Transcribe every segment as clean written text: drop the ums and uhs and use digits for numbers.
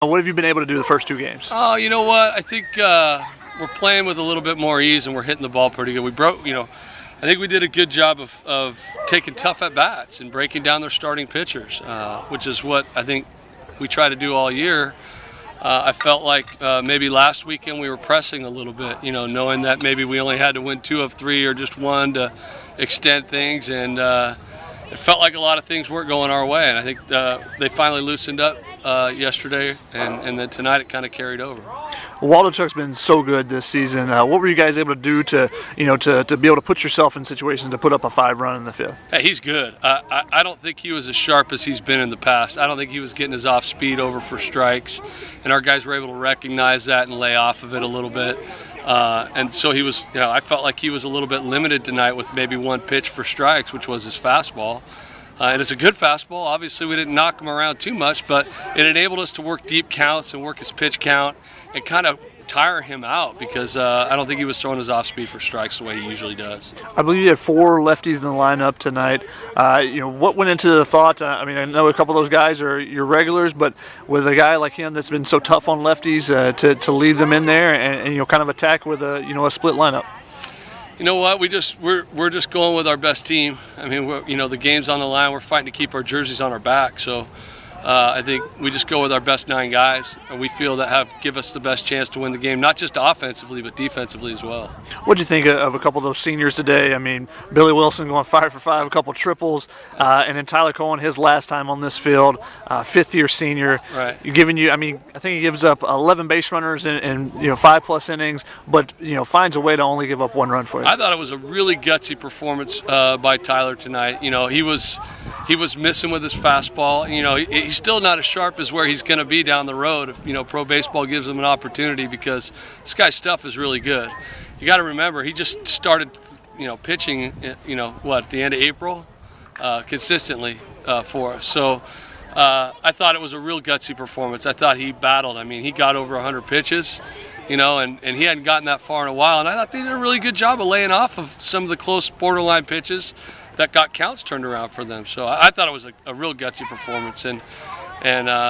What have you been able to do the first two games? Oh, you know what? I think we're playing with a little bit more ease, and we're hitting the ball pretty good. I think we did a good job of taking tough at-bats and breaking down their starting pitchers, which is what I think we try to do all year. I felt like maybe last weekend we were pressing a little bit, knowing that maybe we only had to win 2 of 3 or just 1 to extend things, and it felt like a lot of things weren't going our way, and I think they finally loosened up yesterday, and then tonight it kind of carried over. Waldichuk's been so good this season. What were you guys able to do to be able to put yourself in situations to put up a 5-run in the fifth? Hey, he's good. I don't think he was as sharp as he's been in the past. I don't think he was getting his off speed over for strikes, and our guys were able to recognize that and lay off of it a little bit. And so he was, I felt like he was a little bit limited tonight with maybe 1 pitch for strikes, which was his fastball. And it's a good fastball. Obviously, we didn't knock him around too much, but it enabled us to work deep counts and work his pitch count and kind of tire him out because I don't think he was throwing his off speed for strikes the way he usually does. I believe you had 4 lefties in the lineup tonight. What went into the thought? I know a couple of those guys are your regulars, but with a guy like him that's been so tough on lefties, to leave them in there and kind of attack with a split lineup. You know what? We're just going with our best team. I mean, the game's on the line. We're fighting to keep our jerseys on our back. So I think we just go with our best 9 guys, and we feel that give us the best chance to win the game, not just offensively but defensively as well. What did you think of a couple of those seniors today? I mean, Billy Wilson going 5 for 5, a couple triples, and then Tyler Cohen, his last time on this field, 5th-year senior. Right. I think he gives up 11 base runners in 5+ innings, but finds a way to only give up 1 run for you. I thought it was a really gutsy performance by Tyler tonight. He was missing with his fastball. He's still not as sharp as where he's going to be down the road if pro baseball gives him an opportunity, because this guy's stuff is really good. You got to remember, he just started pitching at the end of April consistently for us. So I thought it was a real gutsy performance. I thought he battled. I mean, he got over 100 pitches, and he hadn't gotten that far in a while, and I thought they did a really good job of laying off of some of the close borderline pitches that got counts turned around for them. So I thought it was a real gutsy performance, and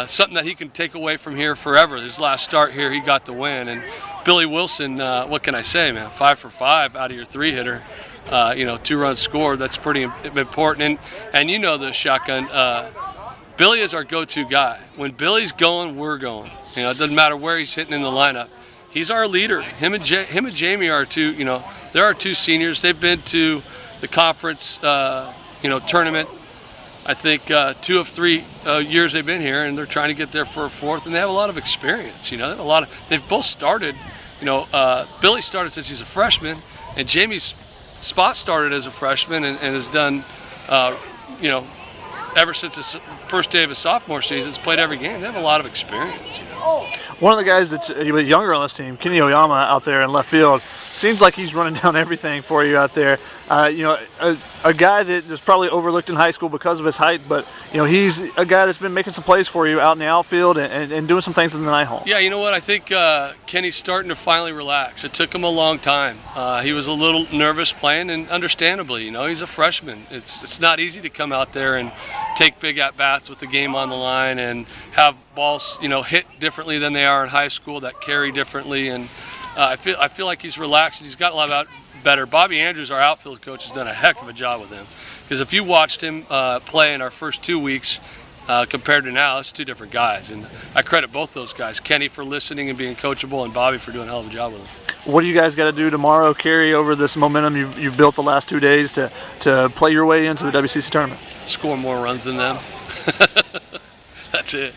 something that he can take away from here forever. His last start here, he got the win. And Billy Wilson, what can I say, man? 5 for 5 out of your 3-hitter. 2 runs scored. That's pretty important. And the shotgun. Billy is our go-to guy. When Billy's going, we're going. It doesn't matter where he's hitting in the lineup. He's our leader. Him and Jamie are 2. There are 2 seniors. They've been to the conference, tournament. I think 2 of 3 years they've been here, and they're trying to get there for a 4th, and they have a lot of experience. They've both started. Billy started since he's a freshman, and Jamie's spot started as a freshman and has done, ever since his first day of his sophomore season, has played every game. They have a lot of experience. One of the guys that's a bit younger on this team, Kenny Oyama, out there in left field, seems like he's running down everything for you out there. A guy that was probably overlooked in high school because of his height, but he's a guy that's been making some plays for you out in the outfield and doing some things in the night hole. Yeah, you know what? I think Kenny's starting to finally relax. It took him a long time. He was a little nervous playing, and understandably, he's a freshman. It's not easy to come out there and take big at-bats with the game on the line and have balls, hit differently than they are in high school, that carry differently, and I feel like he's relaxed and he's got a lot better. Bobby Andrews, our outfield coach, has done a heck of a job with him, because if you watched him play in our first 2 weeks compared to now, it's 2 different guys, and I credit both those guys, Kenny for listening and being coachable, and Bobby for doing a hell of a job with him. What do you guys got to do tomorrow, carry over this momentum you've built the last 2 days to play your way into the WCC tournament? Score more runs than them. That's it.